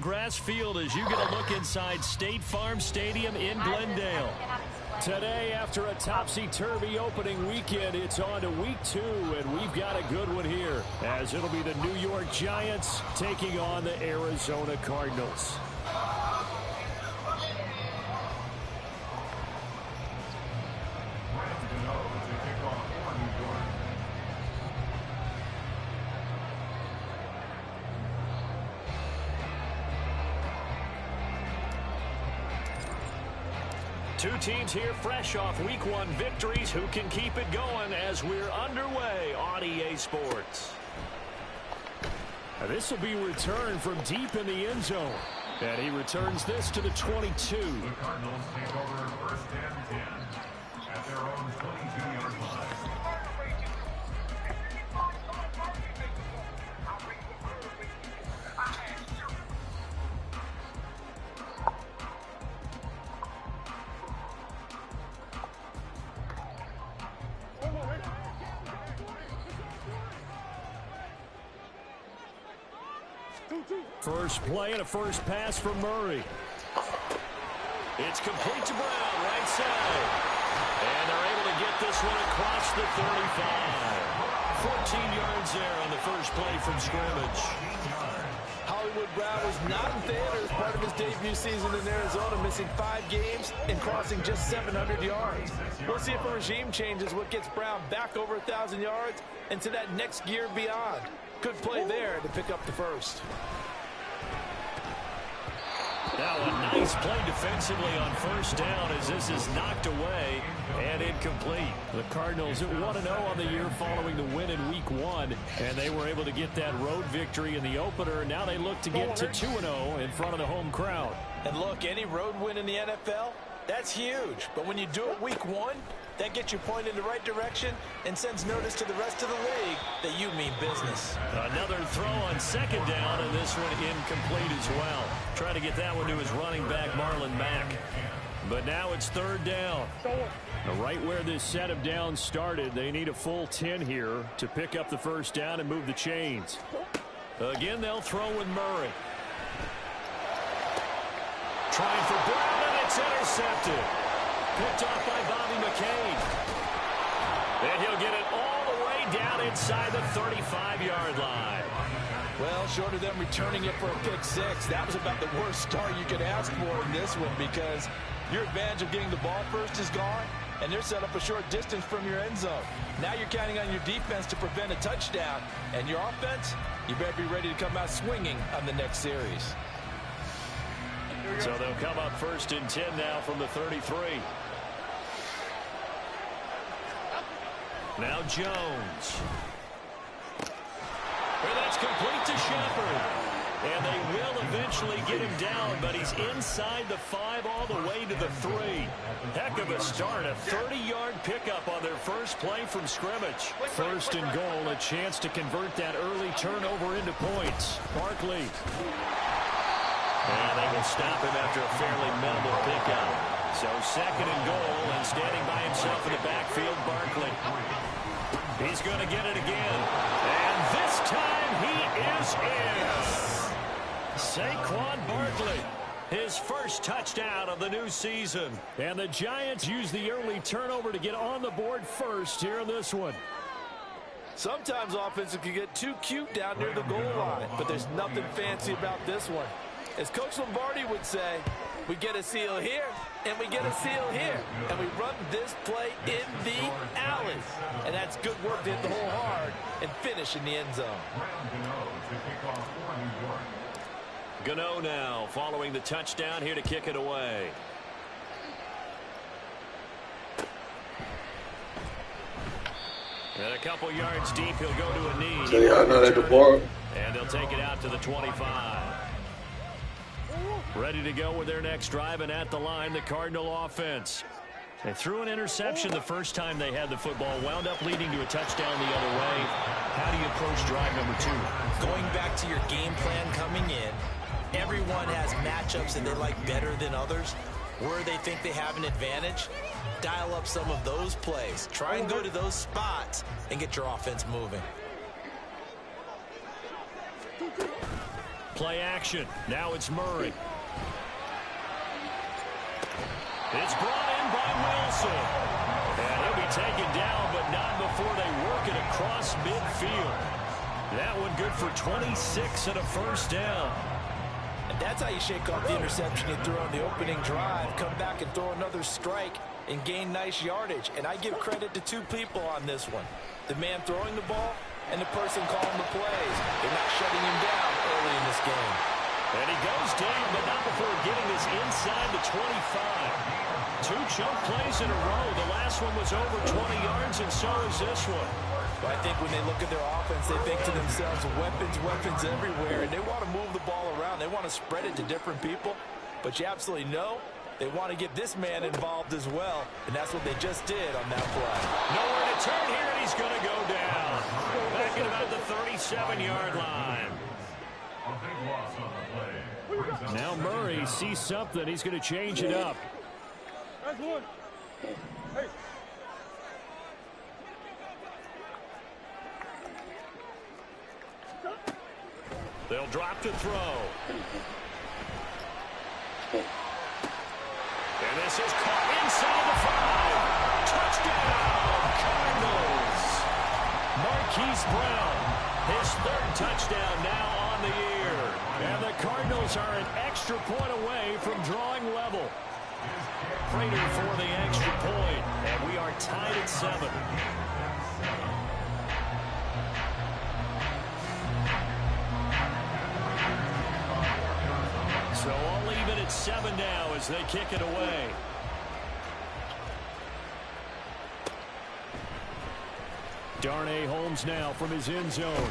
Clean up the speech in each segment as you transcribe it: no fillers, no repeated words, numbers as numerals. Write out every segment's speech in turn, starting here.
Grass field as you get a look inside State Farm Stadium in Glendale. Today, after a topsy-turvy opening weekend, it's on to week 2, and we've got a good one here, as it'll be the New York Giants taking on the Arizona Cardinals. Two teams here fresh off Week 1 victories. Who can keep it going as we're underway on EA Sports? This will be returned from deep in the end zone. And he returns this to the 22. The Cardinals take over first and 10 at their own 22-yard line. First play and a first pass from Murray. It's complete to Brown, right side. And they're able to get this one across the 35. 14 yards there on the first play from scrimmage. Hollywood Brown was not in theater as part of his debut season in Arizona, missing 5 games and crossing just 700 yards. We'll see if a regime change is what gets Brown back over 1,000 yards and to that next gear beyond. Good play there to pick up the first. Now a nice play defensively on first down as this is knocked away and incomplete. The Cardinals at 1-0 on the year following the win in Week 1, and they were able to get that road victory in the opener. Now they look to get to 2-0 in front of the home crowd. And look, any road win in the NFL, that's huge. But when you do it Week 1, that gets you pointed in the right direction and sends notice to the rest of the league that you mean business. Another throw on second down, and this one incomplete as well. Trying to get that one to his running back, Marlon Mack. But now it's third down. Right where this set of downs started, they need a full 10 here to pick up the first down and move the chains. Again, they'll throw with Murray. Trying for Brown, and it's intercepted. Picked off by Bobby McCain. And he'll get it all the way down inside the 35-yard line. Well, short of them returning it for a pick 6, that was about the worst start you could ask for in this one because your advantage of getting the ball first is gone, and they're set up a short distance from your end zone. Now you're counting on your defense to prevent a touchdown, and your offense, you better be ready to come out swinging on the next series. So they'll come up first and 10 now from the 33. Now Jones. And that's complete to Shepard. And they will eventually get him down, but he's inside the 5 all the way to the 3. Heck of a start, a 30-yard pickup on their first play from scrimmage. First and goal, a chance to convert that early turnover into points. Barkley. And they will stop him after a fairly minimal pickup. So second and goal, and standing by himself in the backfield, Barkley. He's going to get it again. And this time he is in. Saquon Barkley, his first touchdown of the new season. And the Giants use the early turnover to get on the board first here in this one. Sometimes offenses can get too cute down near the goal line, but there's nothing fancy about this one. As Coach Lombardi would say, we get a seal here, and we get a seal here. And we run this play in the alley. And that's good work to hit the hole hard and finish in the end zone. Gano now following the touchdown here to kick it away. And a couple yards deep, he'll go to a knee. So y'all know that the ball. And they'll take it out to the 25. Ready to go with their next drive, and at the line, the Cardinal offense. They threw an interception the first time they had the football, wound up leading to a touchdown the other way. How do you approach drive number 2? Going back to your game plan coming in, everyone has matchups that they like better than others. Where they think they have an advantage, dial up some of those plays. Try and go to those spots and get your offense moving. Play action. Now it's Murray. It's brought in by Wilson. And he'll be taken down, but not before they work it across midfield. That one good for 26 and a first down. And that's how you shake off the interception you threw on the opening drive. Come back and throw another strike and gain nice yardage. And I give credit to two people on this one. The man throwing the ball and the person calling the plays. They're not shutting him down early in this game. And he goes down, but not before getting this inside the 25. 2 chunk plays in a row. The last one was over 20 yards, and so is this one. But I think when they look at their offense, they think to themselves, weapons, weapons everywhere, and they want to move the ball around. They want to spread it to different people. But you absolutely know they want to get this man involved as well, and that's what they just did on that play. Nowhere to turn here, and he's going to go down. Back at about the 37-yard line. A big loss on the play. Now Murray sees something. He's going to change it up. That's one. Hey. They'll drop to throw. And this is caught inside the 5. Touchdown, Cardinals. Marquise Brown, his 3rd touchdown now on the year. And the Cardinals are an extra point away from drawing level. Prater for the extra point, and we are tied at 7. So all even at 7 now as they kick it away. Darnay Holmes now from his end zone.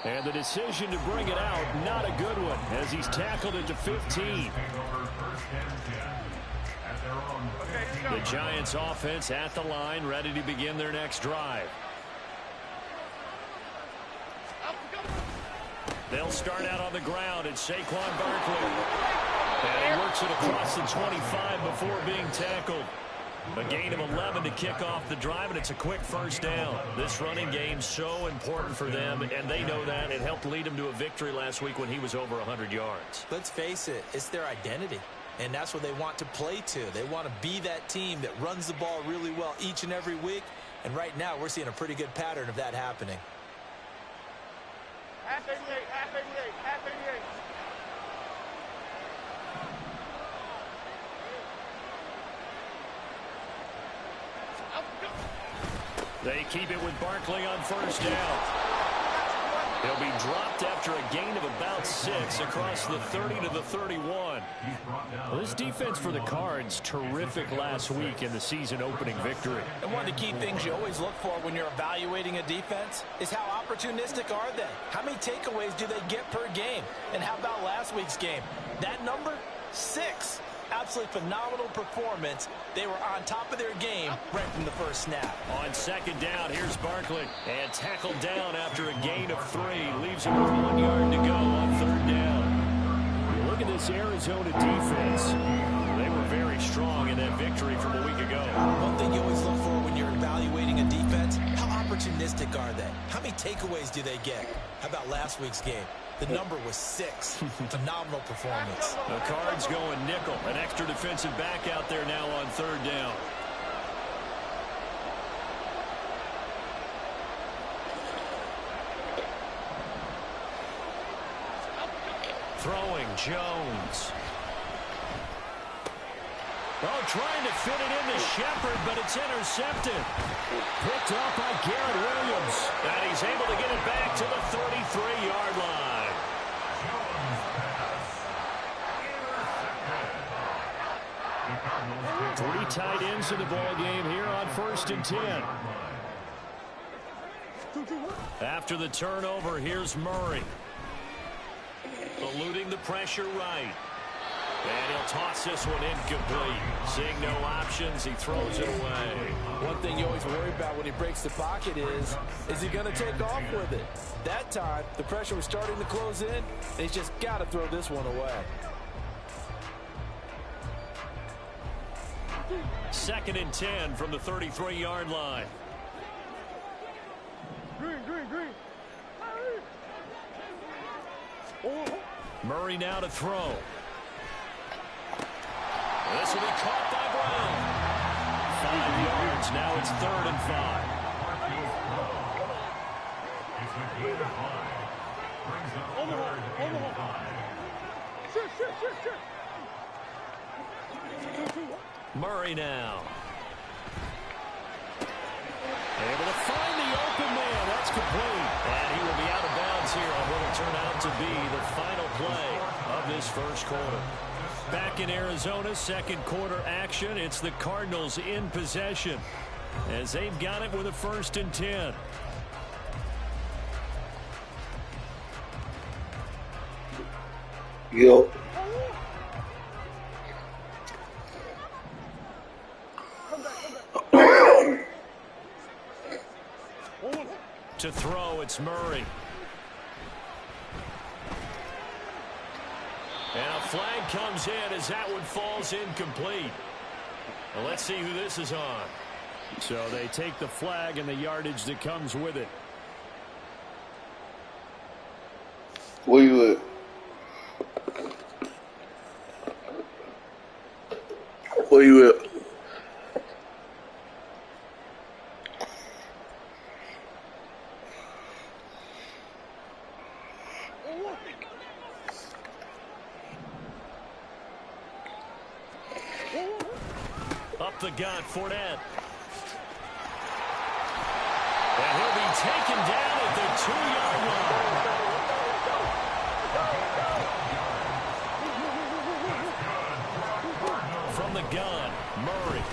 And the decision to bring it out, not a good one, as he's tackled it to 15. The Giants offense at the line, ready to begin their next drive. They'll start out on the ground, and Saquon Barkley. And he works it across the 25 before being tackled. A gain of 11 to kick off the drive, and it's a quick first down. This running game so important for them, and they know that. It helped lead them to a victory last week when he was over 100 yards. Let's face it, it's their identity, and that's what they want to play to. They want to be that team that runs the ball really well each and every week, and right now we're seeing a pretty good pattern of that happening. Half 88, half 88, half 88. They keep it with Barkley on first down. He'll be dropped after a gain of about 6 across the 30 to the 31. Well, this defense for the Cards, terrific last week in the season-opening victory. And one of the key things you always look for when you're evaluating a defense is how opportunistic are they? How many takeaways do they get per game? And how about last week's game? That number, 6. Absolutely phenomenal performance. They were on top of their game right from the first snap. On second down, here's Barkley. And tackled down after a gain of 3. Leaves him with 1 yard to go on third down. Look at this Arizona defense. They were very strong in that victory from a week ago. One thing you always look for when you're evaluating a defense, how opportunistic are they? How many takeaways do they get? How about last week's game? The number was 6. Phenomenal performance. The Cards going nickel. An extra defensive back out there now on third down. Throwing Jones. Oh, trying to fit it into Shepard, but it's intercepted. Picked up by Garrett Williams. And he's able to get it back to the 33-yard line. 3 tight ends in the ball game here on 1st and 10. After the turnover, here's Murray. Eluding the pressure right. And he'll toss this one incomplete. Seeing no options, he throws it away. One thing you always worry about when he breaks the pocket is he going to take off with it? That time, the pressure was starting to close in, and he's just got to throw this one away. 2nd and 10 from the 33-yard line. Green, green, green. Murray now to throw. This will be caught by Brown. 5 yards. Now it's 3rd and 5. Murray now. Able to find the open man. That's complete. And he will be out of bounds here on what will turn out to be the final play of this first quarter. Back in Arizona, second quarter action. It's the Cardinals in possession as they've got it with a 1st and 10. Yo. To throw, it's Murray. And a flag comes in as that one falls incomplete. Well, let's see who this is on. So they take the flag and the yardage that comes with it. Where you at? Where you at? Up the gut, Fournette. And he'll be taken down at the 2-yard line. From the gun, Murray.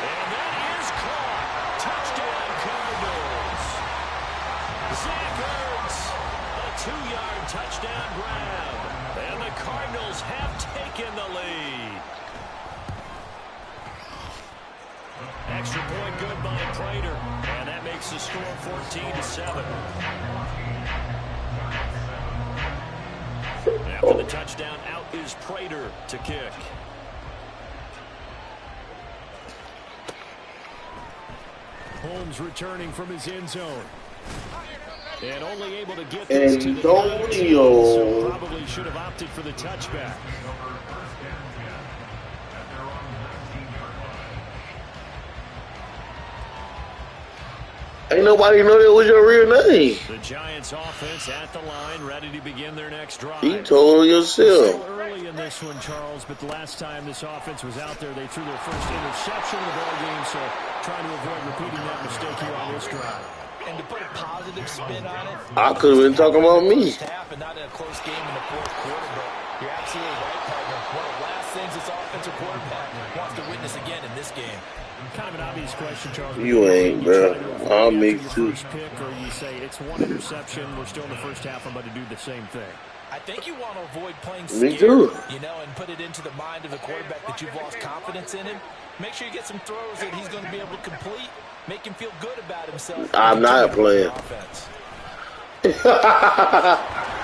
And that is caught. Touchdown, Cardinals. Zach Ertz, a 2-yard touchdown grab. And the Cardinals have taken the lead. Extra point good by Prater, and that makes the score 14-7. After the touchdown, out is Prater to kick. Holmes returning from his end zone. And only able to get this to the 19, so probably should have opted for the touchback. Ain't nobody know that was your real name. The Giants offense at the line, ready to begin their next drive. You told yourself. Still early in this one, Charles, but the last time this offense was out there, they threw their first interception of the ball game, so trying to avoid repeating that mistake here on this drive. And to put a positive spin on it, I could have been talking about me. Half and not in a close game in the fourth quarter, but you're absolutely right, partner. One of the last things this offensive quarterback wants to witness again in this game. Kind of an obvious question, Charles. You ain't, bro. I'll make two. Pick, or you say it's one interception, we're still in the first half, I'm about to do the same thing. I think you want to avoid playing Me scared, too. you know, and put it into the mind of the quarterback that you've lost confidence in him. Make sure you get some throws that he's going to be able to complete, make him feel good about himself. I'm not playing.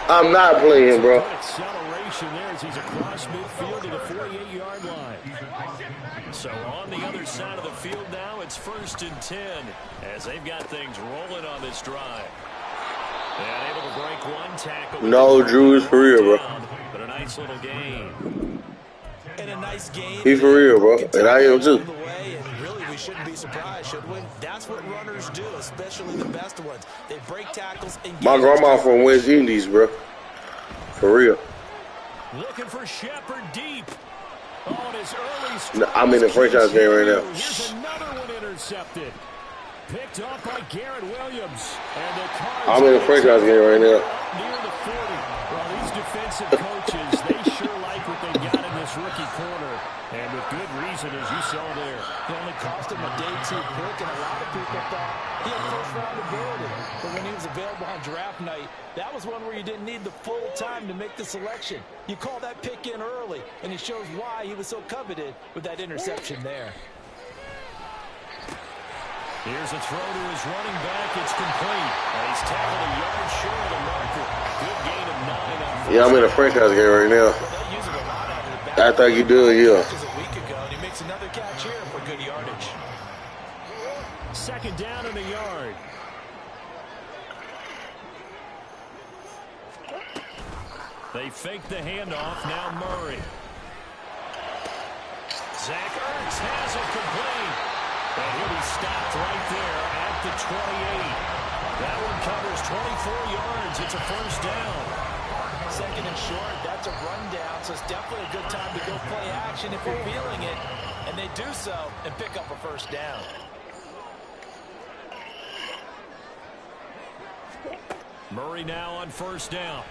I'm not playing, bro. Acceleration there as he's across midfield to the 48-yard line. So on the other side of the field now, it's 1st and 10 as they've got things rolling on this drive. And able to break one tackle. No, Drew is for real, bro. But a nice little game. And a nice game. He for real, bro. And I am too. And really, we shouldn't be surprised, should we? That's what runners do, especially the best ones. They break tackles and My grandma from West Indies, bro. For real. Looking for Shepard deep. Oh, his early No, I'm in the franchise game right now. Here's another one intercepted. Picked up by Garrett Williams. And the Cards I'm in the franchise game right now. near the 40. Well, these defensive coaches, they sure like what they got in this rookie corner. And with good reason, as you saw there. It only cost him a day 2 pick, and a lot of people thought he had first-round ability. But when he was available on draft night, that was one where you didn't need the full time to make the selection. You call that pick in early, and it shows why he was so coveted with that interception there. Here's a throw to his running back. It's complete. And he's tackled a yard short of the marker. Good gain of 9 on Yeah, I'm in a franchise game right now. I think you do, yeah. A week ago, and he makes another catch here for good yardage. 2nd down and a yard. They fake the handoff. Now Murray. Zach Ertz has it complete. And he'll be stopped right there at the 28. That one covers 24 yards. It's a first down. Second and short, that's a rundown, so it's definitely a good time to go play action if you're feeling it. And they do so and pick up a first down. Murray now on first down.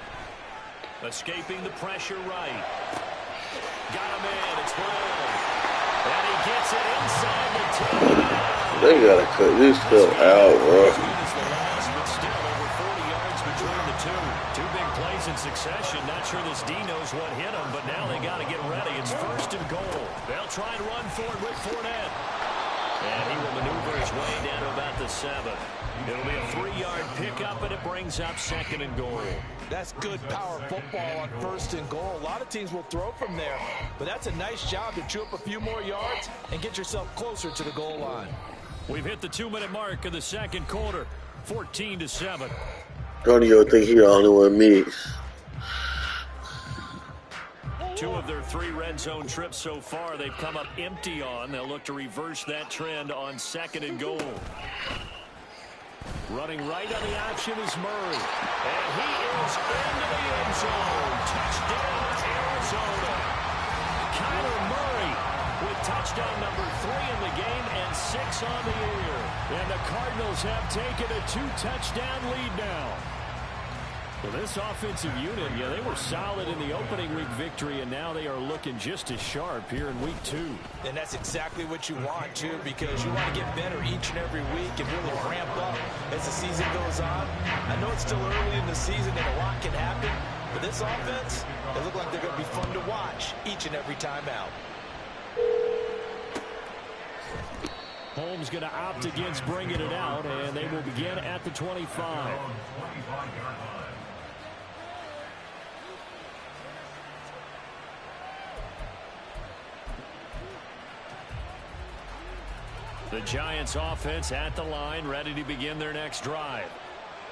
Escaping the pressure right. Got him in. It's Brown. And he gets it inside the 10. They gotta cut this stuff out, bro. But still over 40 yards between the two. Two big plays in succession. Not sure this D knows what hit him, but now they got to get ready. It's first and goal. They'll try and run for it with Fournette. And he will maneuver his way down to about the 7. It'll be a 3-yard pickup, and it brings up second and goal. That's good power football on first and goal. A lot of teams will throw from there, but that's a nice job to chew up a few more yards and get yourself closer to the goal line. We've hit the 2-minute mark of the second quarter, 14-7. Antonio think he the only one mixed. 2 of their 3 red zone trips so far they've come up empty on. They'll look to reverse that trend on second and goal. Running right on the option is Murray. And he is into the end zone. Touchdown, Arizona. Kyler Murray with touchdown number 3 in the game and 6 on the year. And the Cardinals have taken a 2-touchdown lead now. Well, this offensive unit, yeah, they were solid in the opening week victory, and now they are looking just as sharp here in week 2. And that's exactly what you want, too, because you want to get better each and every week and really ramp up as the season goes on. I know it's still early in the season and a lot can happen, but this offense, they look like they're going to be fun to watch each and every time out. Holmes going to opt against bringing it out, and they will begin at the 25. The Giants offense at the line, ready to begin their next drive.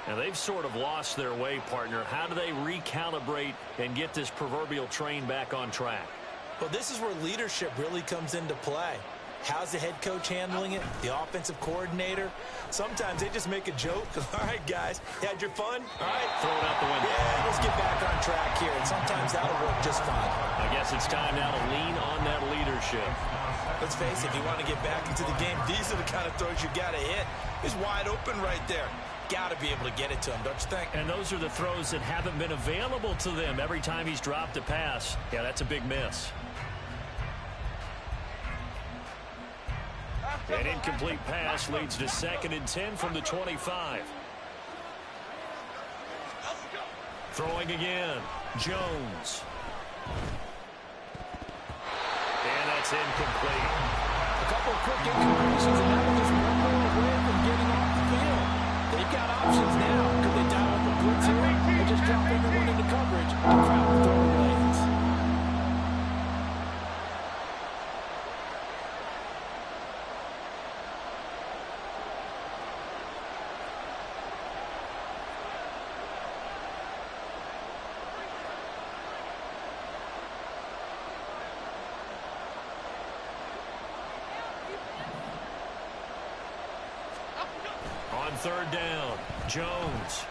Now they've sort of lost their way, partner. How do they recalibrate and get this proverbial train back on track? Well, this is where leadership really comes into play. How's the head coach handling it? The offensive coordinator? Sometimes they just make a joke. All right, guys, you had your fun? All right. Throw it out the window. Yeah, let's get back on track here. And sometimes that'll work just fine. I guess it's time now to lean on that leadership. Let's face it, if you want to get back into the game, these are the kind of throws you got to hit. He's wide open right there. Got to be able to get it to him, don't you think? And those are the throws that haven't been available to them every time he's dropped a pass. Yeah, that's a big miss. An incomplete pass leads to 2nd and 10 from the 25. Throwing again. Jones. And that's incomplete. A couple of quick incompletions, and that was just one more away from getting off the field. They've got options now. Could they dial up a blitz here or just drop everyone into coverage to crowd the throwing lanes? Third down. Jones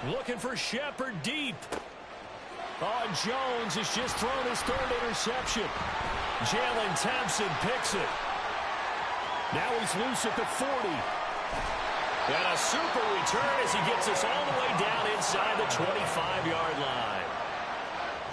looking for Shepard deep. Oh, Jones has just thrown his 3rd interception. Jalen Thompson picks it. Now he's loose at the 40. And a super return as he gets us all the way down inside the 25-yard line.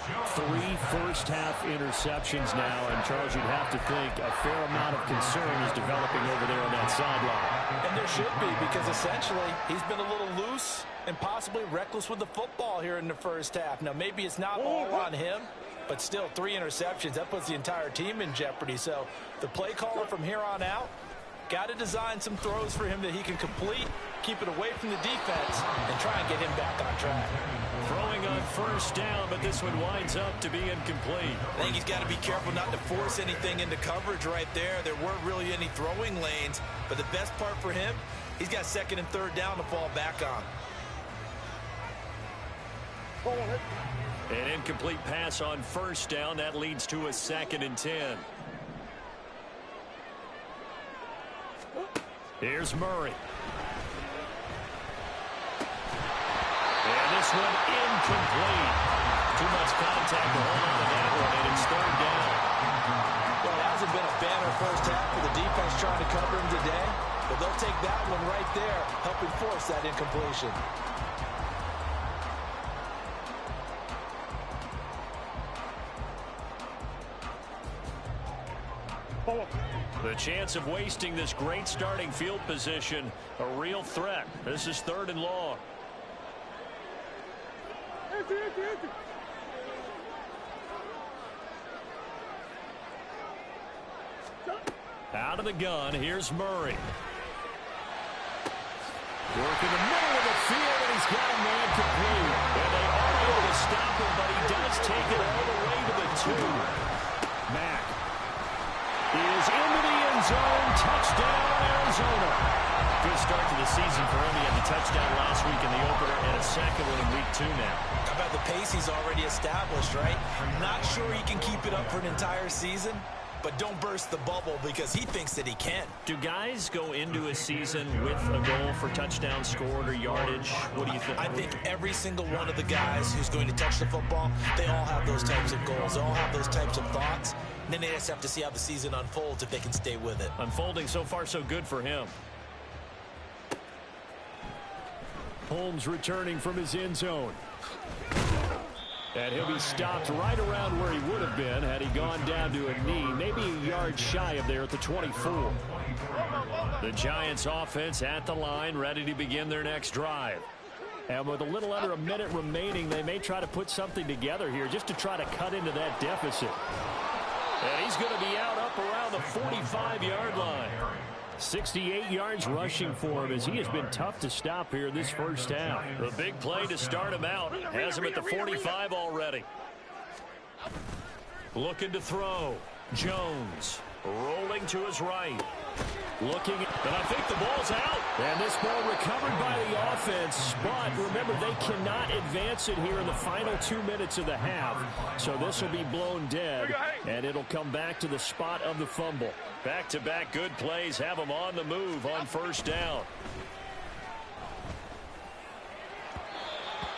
3 first-half interceptions now, and Charles, you'd have to think a fair amount of concern is developing over there on that sideline. And there should be, because essentially he's been a little loose and possibly reckless with the football here in the first half. Now, maybe it's not all on him, but still 3 interceptions. That puts the entire team in jeopardy. So the play caller from here on out got to design some throws for him that he can complete, keep it away from the defense, and try and get him back on track. Throwing on first down, but this one winds up to be incomplete. I think he's got to be careful not to force anything into coverage right there. There weren't really any throwing lanes, but the best part for him, he's got 2nd and 3rd down to fall back on. An incomplete pass on first down. That leads to a 2nd and 10. Here's Murray. And this one incomplete. Too much contact to hold on to that one, and it's 3rd down. Well, it hasn't been a banner first half for the defense trying to cover him today, but they'll take that one right there, helping force that incompletion. The chance of wasting this great starting field position, a real threat. This is 3rd and long. Out of the gun, here's Murray. Working the middle of the field, and he's got a man complete. And they are able to stop him, but he does take it all the way to the 2. Mack is into the end zone. Touchdown, Arizona. Good start to the season for him. He had the touchdown last week in the opener and a second one in week 2 now. How about the pace he's already established, right? I'm not sure he can keep it up for an entire season, but don't burst the bubble because he thinks that he can. Do guys go into a season with a goal for touchdown scored or yardage? What do you think? I think every single one of the guys who's going to touch the football, they all have those types of goals. They all have those types of thoughts. And then they just have to see how the season unfolds if they can stay with it. Unfolding so far so good for him. Holmes returning from his end zone. And he'll be stopped right around where he would have been had he gone down to a knee, maybe a yard shy of there at the 24. The Giants offense at the line, ready to begin their next drive. And with a little under a minute remaining, they may try to put something together here just to try to cut into that deficit. And he's going to be out up around the 45-yard line. 68 yards rushing for him as he has been tough to stop here this first half. The big play to start him out. Has him at the 45 already. Looking to throw. Jones rolling to his right. Looking, and I think the ball's out. And this ball recovered by the offense. But remember, they cannot advance it here in the final 2 minutes of the half. So this will be blown dead, and it'll come back to the spot of the fumble. Back-to-back good plays have them on the move on first down.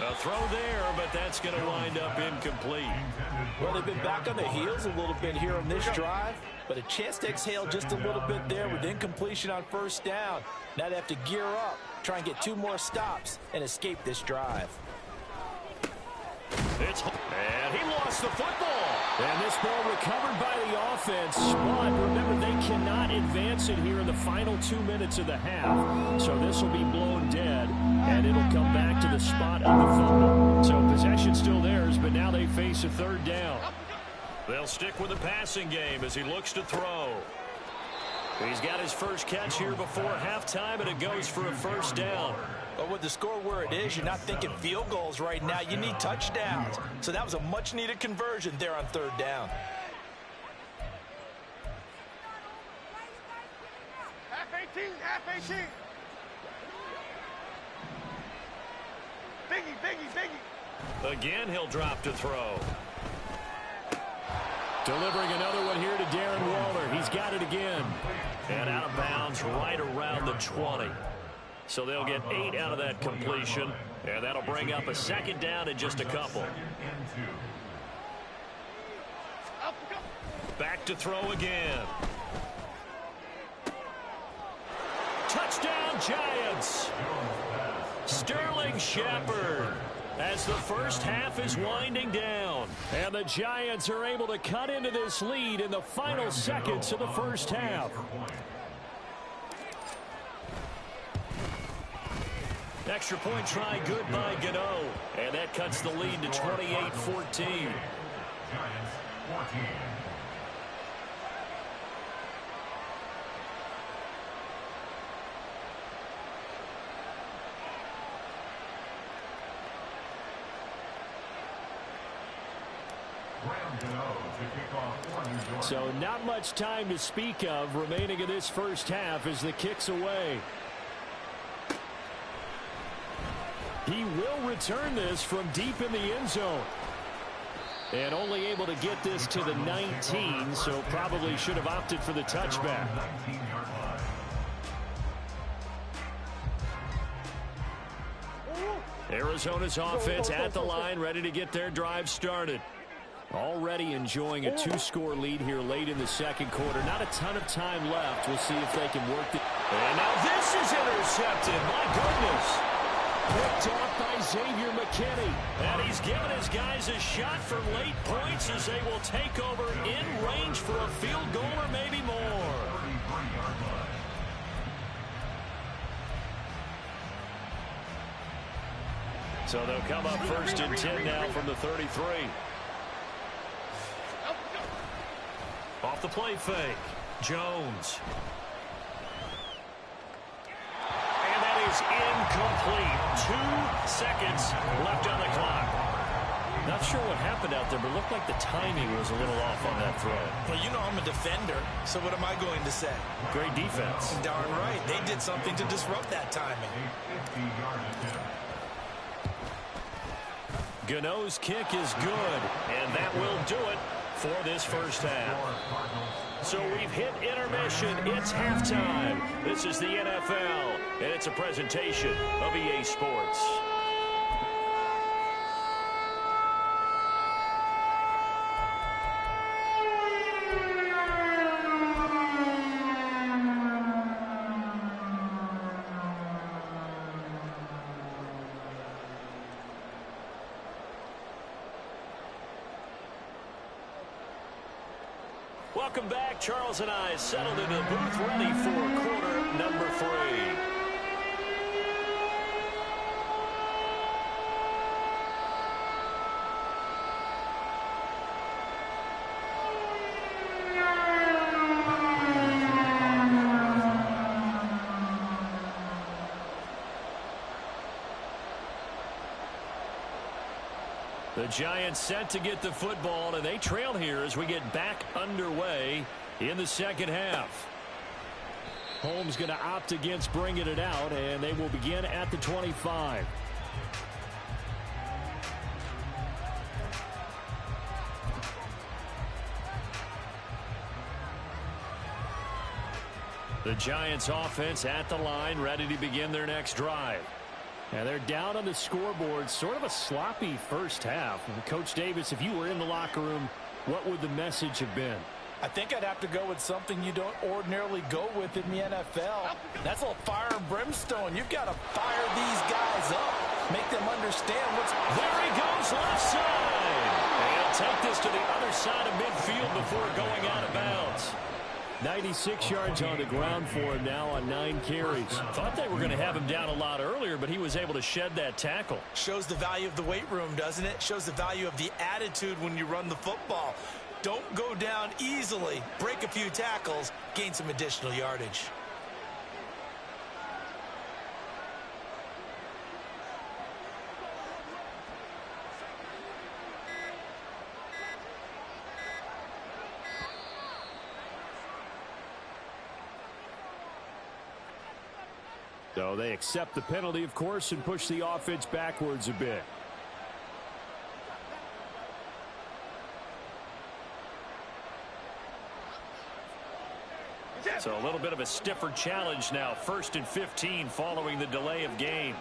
A throw there, but that's going to wind up incomplete. Well, they've been back on their heels a little bit here on this drive, but a chance to exhale just a little bit there with incompletion on first down. Now they have to gear up, try and get 2 more stops, and escape this drive. And he lost the football. And this ball recovered by the offense. But remember, they cannot advance it here in the final 2 minutes of the half. So this will be blown dead, and it'll come back to the spot of the fumble. So possession still theirs, but now they face a 3rd down. They'll stick with the passing game as he looks to throw. He's got his first catch here before halftime, and it goes for a first down. But with the score where it is, you're not thinking field goals right now. You need touchdowns. So that was a much-needed conversion there on 3rd down. Half 18, half 18. Biggie. Again, he'll drop to throw. Delivering another one here to Darren Waller. He's got it again. And out of bounds right around the 20. So they'll get 8 out of that completion. And that'll bring up a 2nd down in just a couple. Back to throw again. Touchdown, Giants. Sterling Shepard. As the first half is winding down. And the Giants are able to cut into this lead in the final seconds of the first half. Extra point try good by Gano. And that cuts the lead to 28-14. Giants 14. So not much time to speak of remaining in this first half as the kick's away. He will return this from deep in the end zone. And only able to get this to the 19, so probably should have opted for the touchback. Arizona's offense at the line, ready to get their drive started. Already enjoying a 2-score lead here late in the second quarter. Not a ton of time left. We'll see if they can work it. And now this is intercepted. My goodness. Picked off by Xavier McKinney. And he's given his guys a shot for late points as they will take over in range for a field goal or maybe more. So they'll come up first and 10 now from the 33. Off the play fake. Jones. And that is incomplete. 2 seconds left on the clock. Not sure what happened out there, but it looked like the timing was a little off on that throw. Well, you know I'm a defender, so what am I going to say? Great defense. Darn right. They did something to disrupt that timing. Gano's kick is good, and that will do it for this first half. So we've hit intermission. It's halftime. This is the NFL, and it's a presentation of EA Sports. Welcome back. Charles and I settled into the booth, ready for quarter number 3. The Giants set to get the football, and they trail here as we get back underway in the second half. Holmes going to opt against bringing it out, and they will begin at the 25. The Giants offense at the line, ready to begin their next drive. And they're down on the scoreboard, sort of a sloppy first half. And Coach Davis, if you were in the locker room, what would the message have been? I think I'd have to go with something you don't ordinarily go with in the NFL. That's a little fire and brimstone. You've got to fire these guys up, make them understand what's... There he goes, left side. And he'll take this to the other side of midfield before going out of bounds. 96 yards on the ground for him now on 9 carries. Thought they were going to have him down a lot earlier, but he was able to shed that tackle. Shows the value of the weight room, doesn't it? Shows the value of the attitude when you run the football. Don't go down easily. Break a few tackles, gain some additional yardage. So they accept the penalty, of course, and push the offense backwards a bit. So a little bit of a stiffer challenge now. 1st and 15 following the delay of game.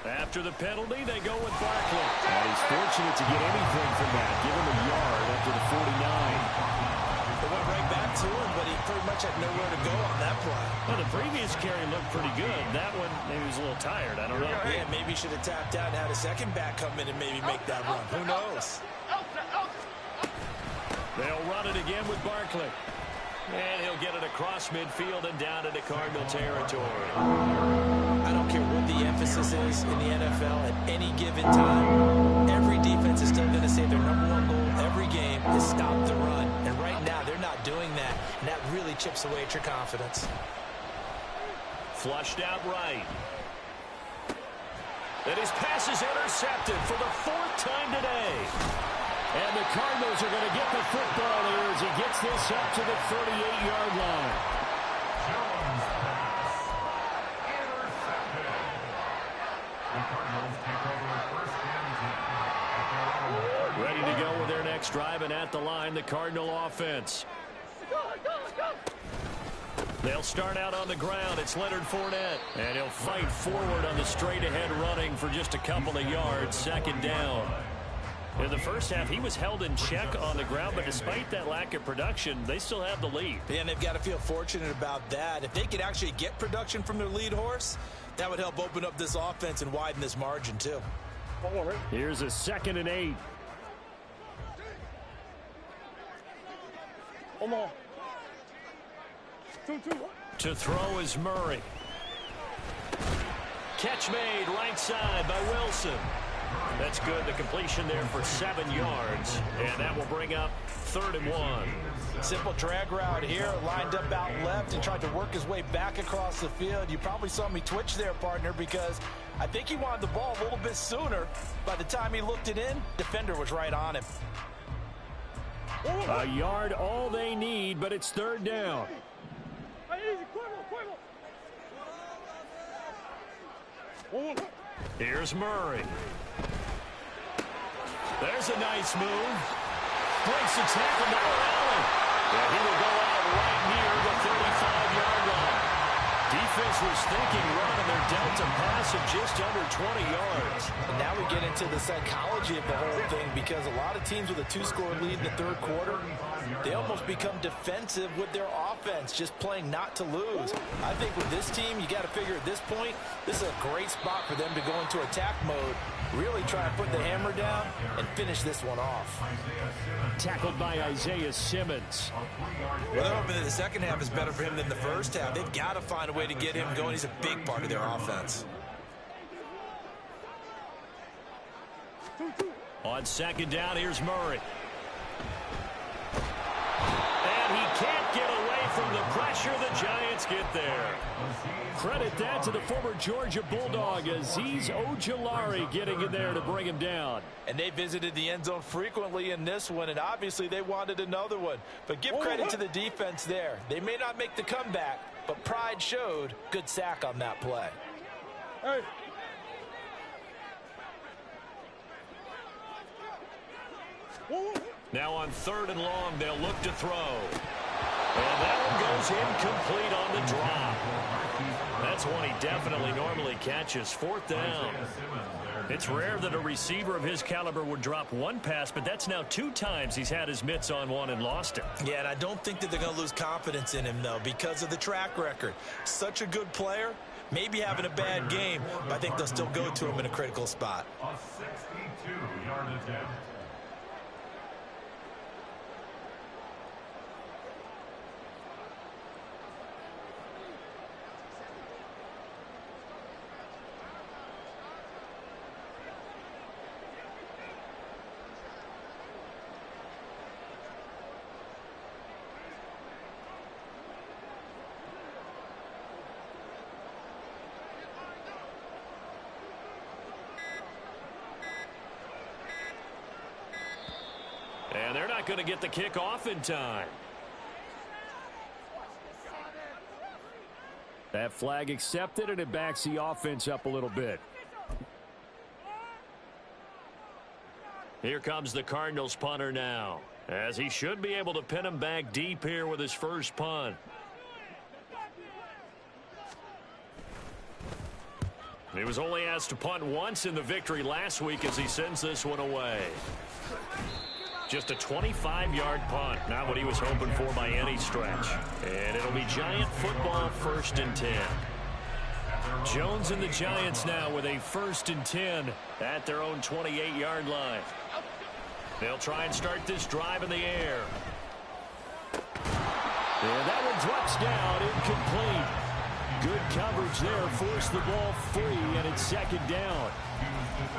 After the penalty, they go with Barkley. And he's fortunate to get anything from that. Give him a yard after the 49. It went right back to him, but he pretty much had nowhere to go on that play. Well, the previous carry looked pretty good. That one, maybe he was a little tired. I don't know. Yeah, maybe he should have tapped out and had a second back come in and maybe make that run. Who knows? They'll run it again with Barkley. And he'll get it across midfield and down into Cardinal territory. I don't care what the emphasis is in the NFL at any given time. Every defense is still going to say their #1 goal every game is stop the run. And right now, they're not doing that. And that really chips away at your confidence. Flushed out right. And his pass is intercepted for the 4th time today. And the Cardinals are going to get the football here as he gets this up to the 38-yard line. The Cardinals take over first and 10 at their own. Ready to go with their next drive, and at the line, the Cardinal offense. They'll start out on the ground. It's Leonard Fournette, and he'll fight forward on the straight-ahead running for just a couple of yards. Second down. In the first half, he was held in check on the ground, but despite that lack of production, they still have the lead. And they've got to feel fortunate about that. If they could actually get production from their lead horse, that would help open up this offense and widen this margin, too. Here's a 2nd and 8. To throw is Murray. Catch made right side by Wilson. That's good. The completion there for 7 yards. And that will bring up 3rd and 1. Simple drag route here. Lined up out left and tried to work his way back across the field. You probably saw me twitch there, partner, because I think he wanted the ball a little bit sooner. By the time he looked it in, defender was right on him. A yard all they need, but it's 3rd down. Here's Murray. There's a nice move. Breaks the tackle, now rally. Yeah, he will go out right near the 35-yard line. Defense was thinking run, and they're dealt a pass of just under 20 yards. And now we get into the psychology of the whole thing, because a lot of teams with a 2-score lead in the 3rd quarter, they almost become defensive with their offense, just playing not to lose. I think with this team, you got to figure at this point, this is a great spot for them to go into attack mode, really try to put the hammer down and finish this one off. Tackled by Isaiah Simmons. Well, they're hoping that the second half is better for him than the first half. They've got to find a way to get him going. He's a big part of their offense. On 2nd down, here's Murray. And he can't get away from the pressure. The Giants get there. Credit that to the former Georgia Bulldog, Azeez Ojulari getting in there to bring him down. And they visited the end zone frequently in this one, and obviously they wanted another one. But give credit to the defense there. They may not make the comeback, but pride showed. Good sack on that play. Hey. Now on 3rd and long, they'll look to throw. And that one goes incomplete on the drop. That's one he definitely normally catches. 4th down. It's rare that a receiver of his caliber would drop one pass, but that's now 2 times he's had his mitts on one and lost it. Yeah, and I don't think that they're going to lose confidence in him, though, because of the track record. Such a good player, maybe having a bad game, but I think they'll still go to him in a critical spot. A 62-yard attempt. And they're not going to get the kick off in time. That flag accepted, and it backs the offense up a little bit. Here comes the Cardinals punter now, as he should be able to pin him back deep here with his first punt. He was only asked to punt once in the victory last week as he sends this one away. Just a 25-yard punt, not what he was hoping for by any stretch. And it'll be Giant football, 1st and 10. Jones and the Giants now with a 1st and 10 at their own 28-yard line. They'll try and start this drive in the air. And that one drops down, incomplete. Good coverage there, forced the ball free, and it's 2nd down.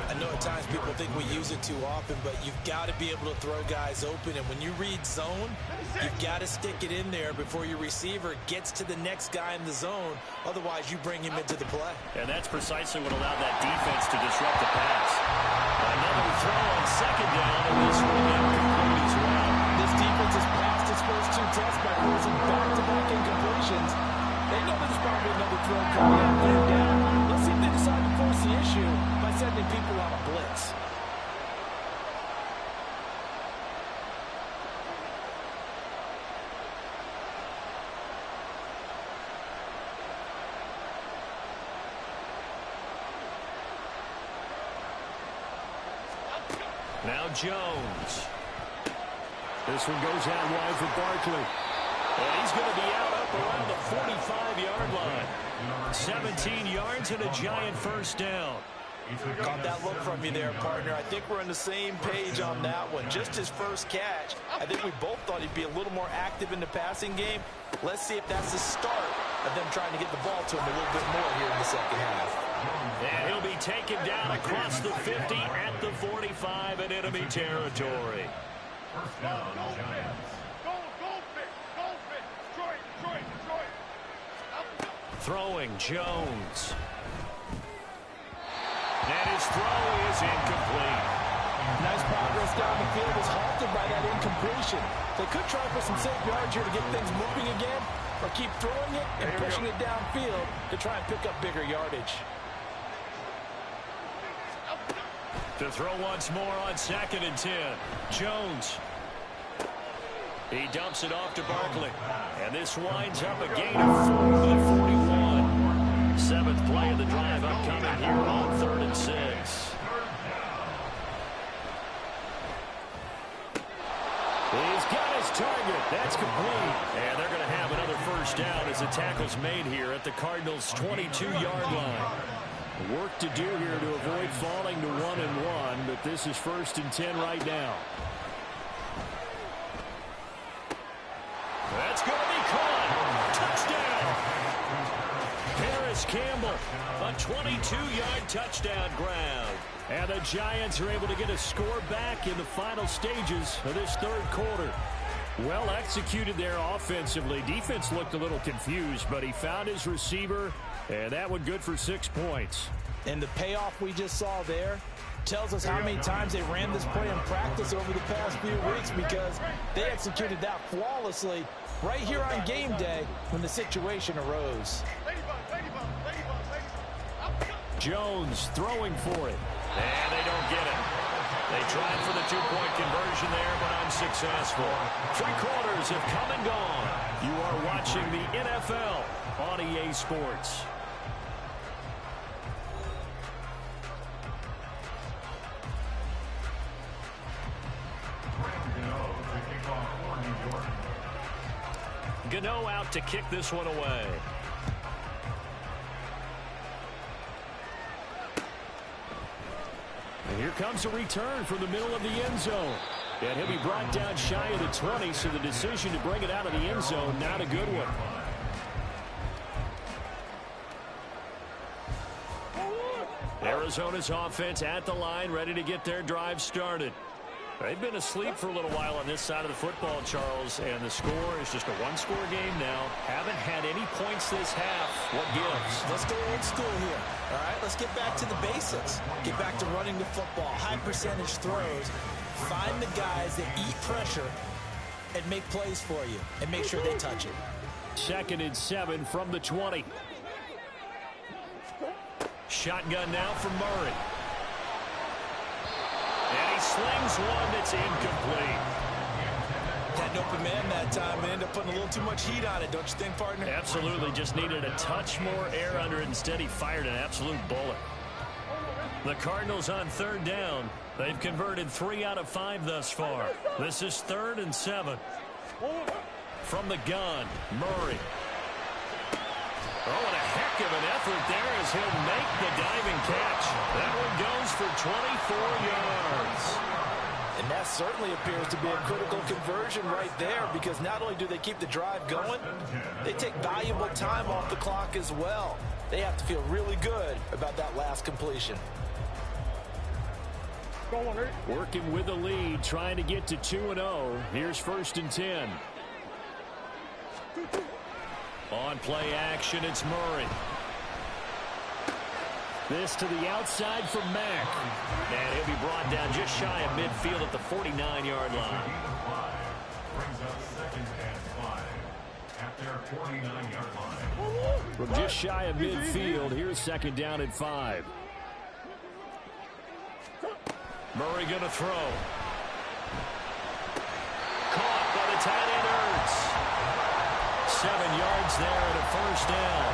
I know at times people think we use it too often, but you've got to be able to throw guys open. And when you read zone, you've got to stick it in there before your receiver gets to the next guy in the zone. Otherwise, you bring him into the play. And that's precisely what allowed that defense to disrupt the pass. Another throw on 2nd down, and this one incomplete as well. This defense has passed its first 2 tests by forcing back-to-back incompletions. They know there's probably another throw coming out. Let's see if they decide to force the issue Now Jones. This one goes out wide for Barkley. And he's going to be out up around the 45-yard line. 17 yards and a giant first down. Caught that look from you there, partner. I think we're on the same page on that one. Just his first catch. I think we both thought he'd be a little more active in the passing game. Let's see if that's the start of them trying to get the ball to him a little bit more here in the second half. And he'll be taken down across the 50 at the 45 in enemy territory. First down, Giants. Throwing Jones. And his throw is incomplete. Nice progress down the field was halted by that incompletion. They could try for some safe yards here to get things moving again, or keep throwing it and pushing it downfield to try and pick up bigger yardage. To throw once more on 2nd and 10. Jones. He dumps it off to Barkley. And this winds up a gain of 4 at 41. 7th play of the drive upcoming here on 3rd and 6. He's got his target. That's complete. And they're going to have another first down as the tackle's made here at the Cardinals' 22-yard line. Work to do here to avoid falling to 1-1, but this is 1st and 10 right now. That's going to be caught. Touchdown. Harris Campbell, a 22-yard touchdown grab. And the Giants are able to get a score back in the final stages of this 3rd quarter. Well executed there offensively. Defense looked a little confused, but he found his receiver, and that one good for 6 points. And the payoff we just saw there tells us how many times they ran this play in practice over the past few weeks, because they executed that flawlessly right here on game day when the situation arose. Jones throwing for it. And they don't get it. They tried for the 2-point conversion there, but unsuccessful. 3 quarters have come and gone. You are watching the NFL on EA Sports. Gano out to kick this one away. And here comes a return from the middle of the end zone. And he'll be brought down shy of the 20, so the decision to bring it out of the end zone, not a good one. Arizona's offense at the line, ready to get their drive started. They've been asleep for a little while on this side of the football, Charles, and the score is just a 1-score game now. Haven't had any points this half. What gives? Let's go old school here. All right, let's get back to the basics. Get back to running the football, high percentage throws. Find the guys that eat pressure and make plays for you and make sure they touch it. 2nd and 7 from the 20. Shotgun now for Murray. And he slings one that's incomplete. Had an open man that time and ended up putting a little too much heat on it, don't you think, partner? Absolutely. Just needed a touch more air under it. Instead, he fired an absolute bullet. The Cardinals on 3rd down. They've converted 3 out of 5 thus far. This is 3rd and 7. From the gun, Murray. Oh, and a heck of an effort there as he'll make the diving catch. That one goes for 24 yards. And that certainly appears to be a critical conversion right there, because not only do they keep the drive going, they take valuable time off the clock as well. They have to feel really good about that last completion. Working with the lead, trying to get to 2-0. Here's 1st and 10. On play action, it's Murray. This to the outside for Mack. And he'll be brought down just shy of midfield at the 49-yard line. Brings up 2nd and 5 at their 49-yard line. From just shy of midfield, here's 2nd down and 5. Murray going to throw. Caught by the tight end Ertz. 7 yards there and a first down.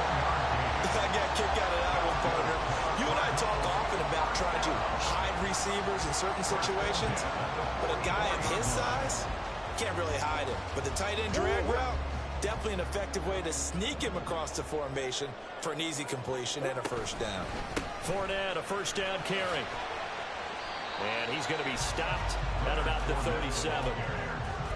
I got a kick out of that one, partner. You and I talk often about trying to hide receivers in certain situations, but a guy of his size can't really hide him. But the tight end drag route, definitely an effective way to sneak him across the formation for an easy completion and a first down. Fournette, a first down carry. And he's going to be stopped at about the 37.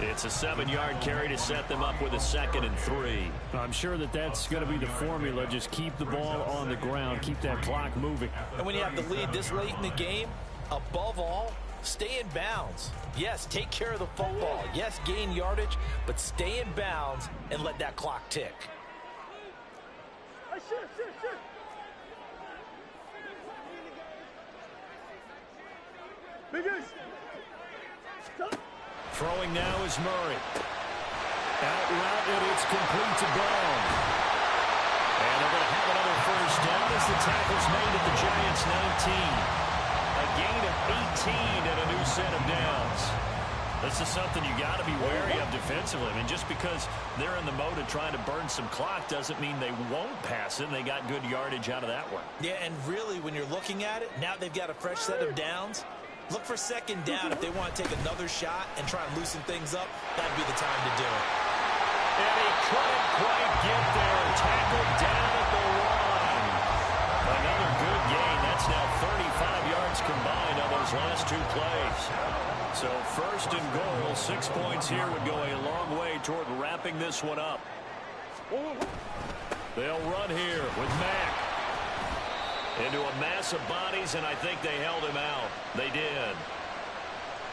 It's a 7-yard carry to set them up with a 2nd and 3. I'm sure that's going to be the formula. Just keep the ball on the ground. Keep that clock moving. And when you have the lead this late in the game, above all, stay in bounds. Yes, take care of the football. Yes, gain yardage, but stay in bounds and let that clock tick. Throwing now is Murray. Out route, and it's complete to Brown. And they're going to have another first down as the tackle's made at the Giants' 19. A gain of 18 and a new set of downs. This is something you got to be wary of defensively. I mean, just because they're in the mode of trying to burn some clock doesn't mean they won't pass it. They got good yardage out of that one. Yeah, and really, when you're looking at it, now they've got a fresh set of downs. Look for 2nd down if they want to take another shot and try and loosen things up. That'd be the time to do it. And he couldn't quite get there. Tackled down at the line. Another good gain. That's now 35 yards combined on those last 2 plays. So 1st and goal, 6 points here would go a long way toward wrapping this one up. They'll run here with Mack. Into a mass of bodies, and I think they held him out. They did.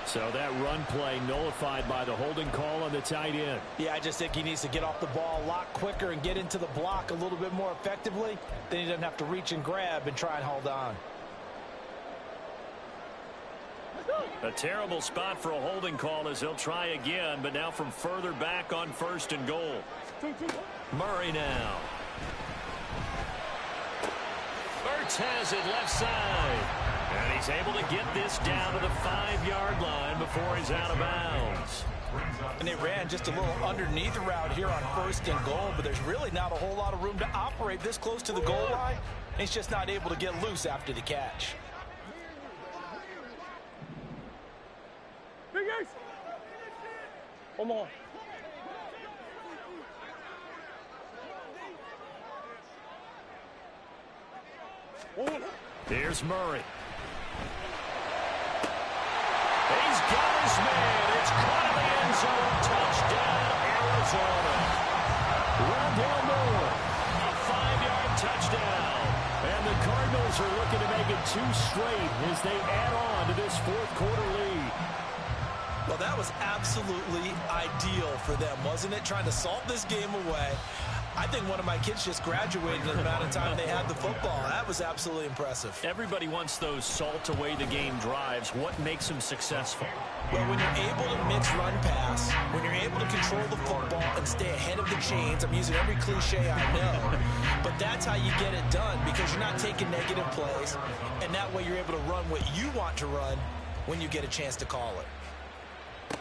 So that run play nullified by the holding call on the tight end. Yeah, I just think he needs to get off the ball a lot quicker and get into the block a little bit more effectively. Then he doesn't have to reach and grab and try and hold on. A terrible spot for a holding call as he'll try again, but now from further back on 1st and goal. Murray now. Has it left side. And he's able to get this down to the 5-yard line before he's out of bounds. And they ran just a little underneath the route here on 1st and goal, but there's really not a whole lot of room to operate this close to the goal line. He's just not able to get loose after the catch. Omaha. Here's Murray. He's got his man. It's caught in the end zone. Touchdown, Arizona. Rondale Moore. A 5-yard touchdown. And the Cardinals are looking to make it 2 straight as they add on to this 4th quarter lead. Well, that was absolutely ideal for them, wasn't it? Trying to salt this game away. I think one of my kids just graduated in the amount of time they had the football. That was absolutely impressive. Everybody wants those salt away the game drives. What makes them successful? Well, when you're able to mix run pass, when you're able to control the football and stay ahead of the chains, I'm using every cliche I know, but that's how you get it done because you're not taking negative plays, and that way you're able to run what you want to run when you get a chance to call it.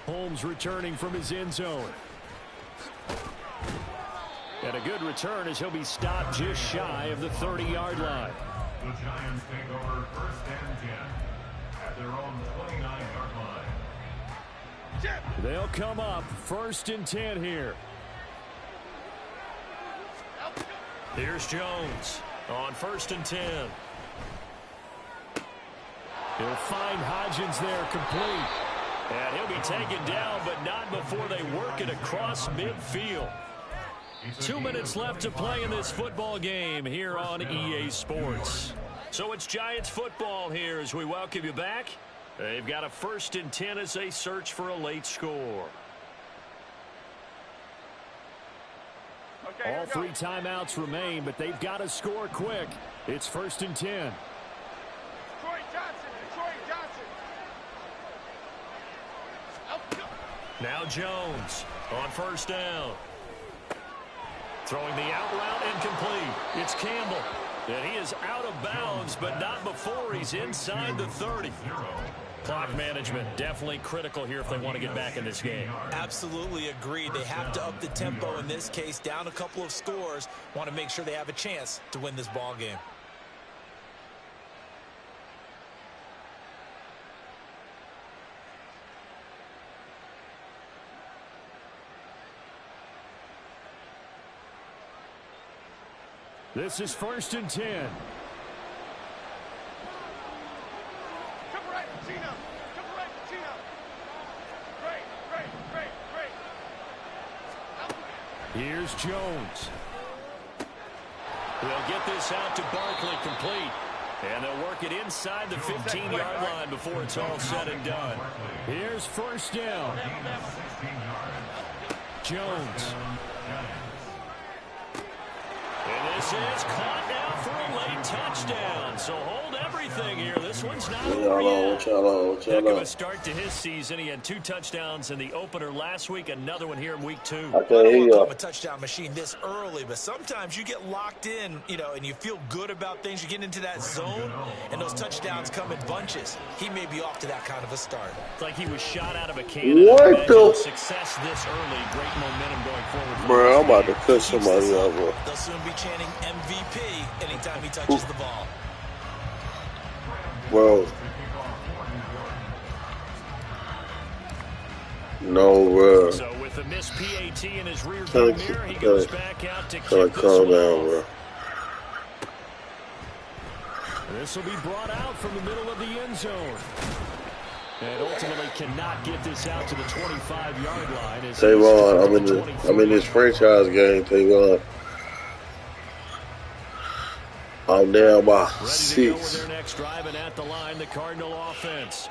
Holmes returning from his end zone. And a good return as he'll be stopped just shy of the 30-yard line. The Giants take over 1st and 10 at their own 29-yard line. They'll come up 1st and 10 here. Here's Jones on 1st and 10. He'll find Hodgins there complete. And he'll be taken down, but not before they work it across midfield. 2 minutes left to play in this football game here on EA Sports. So it's Giants football here as we welcome you back. They've got a 1st and 10 as they search for a late score. All 3 timeouts remain, but they've got to score quick. It's 1st and 10. Detroit Johnson. Now Jones on 1st down. Throwing the out route incomplete. It's Campbell. And he is out of bounds, but not before he's inside the 30. Clock management definitely critical here if they want to get back in this game. Absolutely agreed. They have to up the tempo in this case, down a couple of scores. Want to make sure they have a chance to win this ball game. This is 1st and 10. Here's Jones. They'll get this out to Barkley, complete. And they'll work it inside the 15-yard line before it's all said and done. Here's 1st down. Jones. And this is caught now for a late touchdown. So hold everything here. This one's not over yet. Heck of a start to his season. He had 2 touchdowns in the opener last week, another one here in week 2. I don't want to call him a touchdown machine this early, but sometimes you get locked in, you know, and you feel good about things. You get into that zone, and those touchdowns come in bunches. He may be off to that kind of a start. It's like he was shot out of a cannon. What the? Success this early. Great momentum going forward. Bro, I'm about to cut somebody up, bro. They'll soon be chanting MVP anytime he touches the ball. Bro. No, bro. So with the missed PAT in his rear view mirror, he goes back out to kick this calm one down, off. bro. This will be brought out from the middle of the end zone. And ultimately cannot get this out to the 25-yard line. Tavon, I'm in this franchise game, Tavon. I'm down by 6. Ready to go with their next drive, and at the line, the Cardinal offense.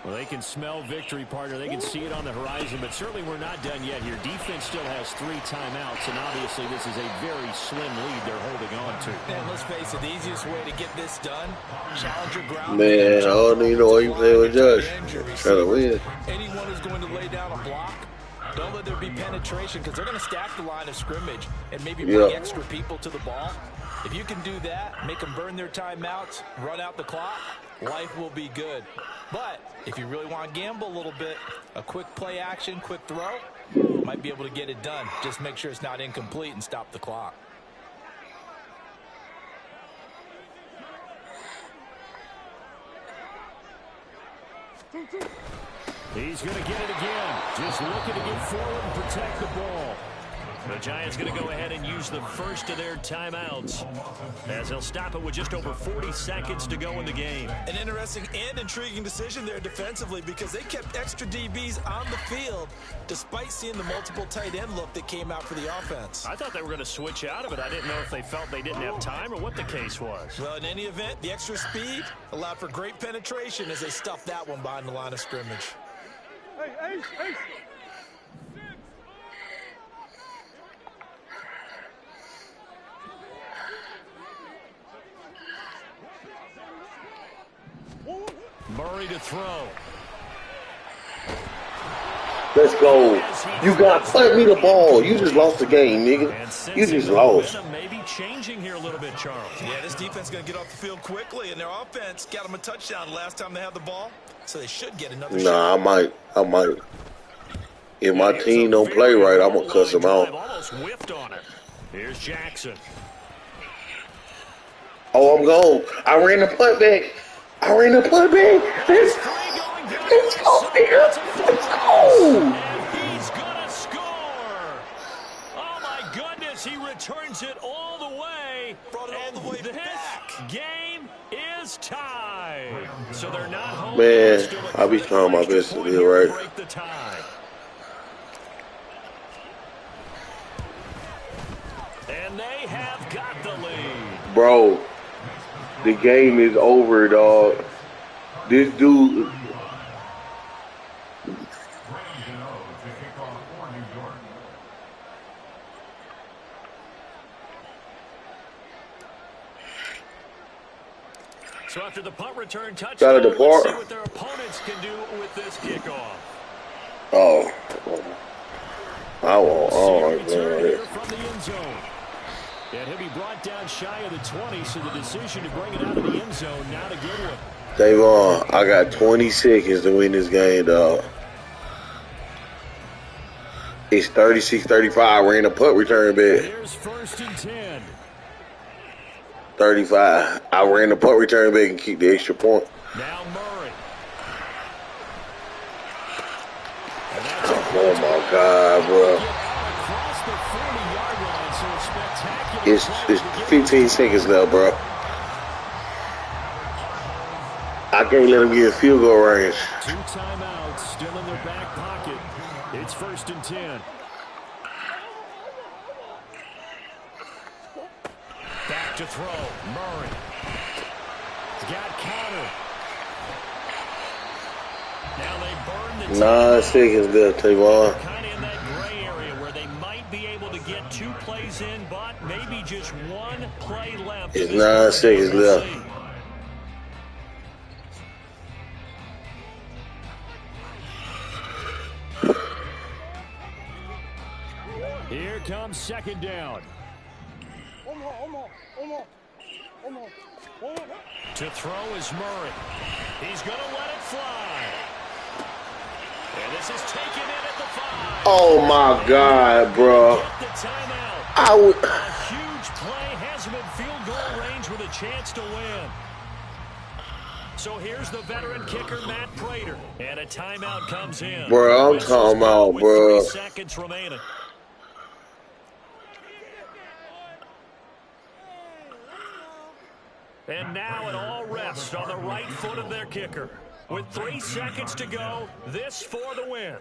Well, they can smell victory, partner. They can see it on the horizon, but certainly we're not done yet here. Defense still has 3 timeouts, and obviously this is a very slim lead they're holding on to. And let's face it, the easiest way to get this done, challenge your ground. Man, I don't even know why you playing with Josh. Trying to win. Anyone who's going to lay down a block, don't let there be penetration, because they're going to stack the line of scrimmage and maybe bring extra people to the ball. If you can do that, make them burn their timeouts, run out the clock, life will be good. But if you really want to gamble a little bit, a quick play action, quick throw, might be able to get it done. Just make sure it's not incomplete and stop the clock. He's going to get it again. Just looking to get forward and protect the ball. The Giants going to go ahead and use the first of their timeouts as they'll stop it with just over 40 seconds to go in the game. An interesting and intriguing decision there defensively, because they kept extra DBs on the field despite seeing the multiple tight end look that came out for the offense. I thought they were going to switch out of it. I didn't know if they felt they didn't have time or what the case was. Well, in any event, the extra speed allowed for great penetration as they stuffed that one behind the line of scrimmage. Hey, Ace, Ace. Murray to throw. Let's go. You got to punt me the ball. You just lost the game, nigga. You just lost. Maybe changing here a little bit, Charles. Yeah, this defense is going to get off the field quickly, and their offense got them a touchdown last time they had the ball, so they should get another shot. Nah, I might. If my team don't play right, I'm going to cuss them out. Almost whiffed on it. Here's Jackson. Oh, I'm gone. I ran the punt back. Let's go, nigga. Let's go. And he's going to score. Oh, my goodness. He returns it all the way. Brought it all the way back. Game is tied. So they're not home. Man, I'll be trying my best to do it right. Break the tie. And they have got the lead. Bro, the game is over, dog. This dude. So after the punt return Gotta touchdown, depart. let's see what their opponents can do with this kickoff. Oh. I won't. Oh, Return here man. from the end zone. And he'll be brought down shy of the 20, so the decision to bring it out of the end zone, not a good one. Davon, I got 20 seconds to win this game, dog. It's 36-35. Ran a punt return back. Here's 1st and 10. 35. I ran the punt return back and keep the extra point. Now Murray. Oh, my God, bro. Across the 40-yard line, so a spectacular It's 15 seconds left, bro. I can't let him get field goal range. 2 timeouts still in their back pocket. It's 1st and 10. Back to throw. Murray. He's got Connor. Now they burn the 9 seconds left, Tavon. kind of in that gray area where they might be able to get 2 plays in, but maybe just 1 play left. It's 9 seconds left. Here comes 2nd down. To throw is Murray. He's going to let it fly. And this is taken in at the 5. Oh my God, bro. Get the timeout. I would. A huge play has him in field goal range with a chance to win. So here's the veteran kicker, Matt Prater. And a timeout comes in. Bro, I'm talking about, bro. 3 seconds remaining. And now it all rests on the right foot of their kicker. With 3 seconds to go, this for the win.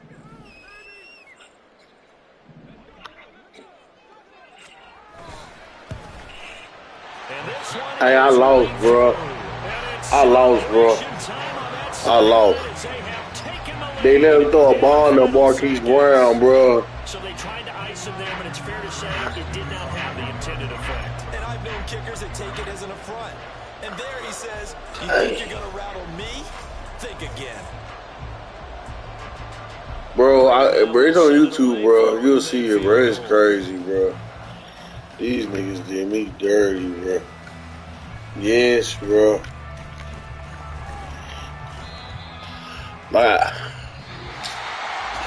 And this one, Hey, I lost, bro. I lost, bro. I lost. They let him throw a ball to Marquise Brown, bro. So they tried to ice him there, but it's fair to say it did not have the intended effect. And I've known kickers that take it as an affront. And there he says, you think you're going to rattle me? Think again. Bro, it's on YouTube, bro. You'll see it, bro. It's crazy, bro. These niggas did me dirty, bro. Yes, bro. Like,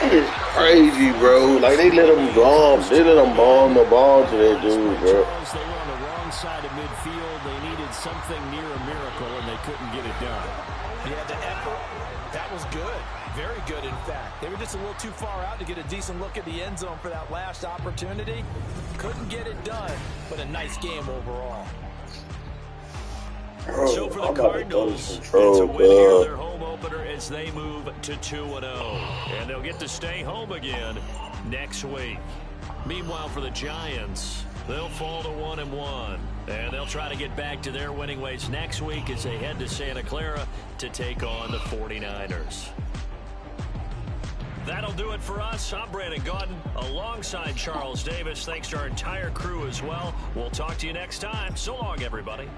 it's crazy, bro. Like, they let them bomb. They let them bomb the ball to that dude, bro. They were on the wrong side of midfield. They needed something near a miracle, and they couldn't get it done. Yeah, the effort, that was good. Very good, in fact. They were just a little too far out to get a decent look at the end zone for that last opportunity. Couldn't get it done, but a nice game overall. Bro, So for the I'm Cardinals, it's a control, win here, bro. their home opener, as they move to 2-0. And they'll get to stay home again next week. Meanwhile, for the Giants, they'll fall to 1-1. And they'll try to get back to their winning ways next week as they head to Santa Clara to take on the 49ers. That'll do it for us. I'm Brandon Gaudin alongside Charles Davis. Thanks to our entire crew as well. We'll talk to you next time. So long, everybody.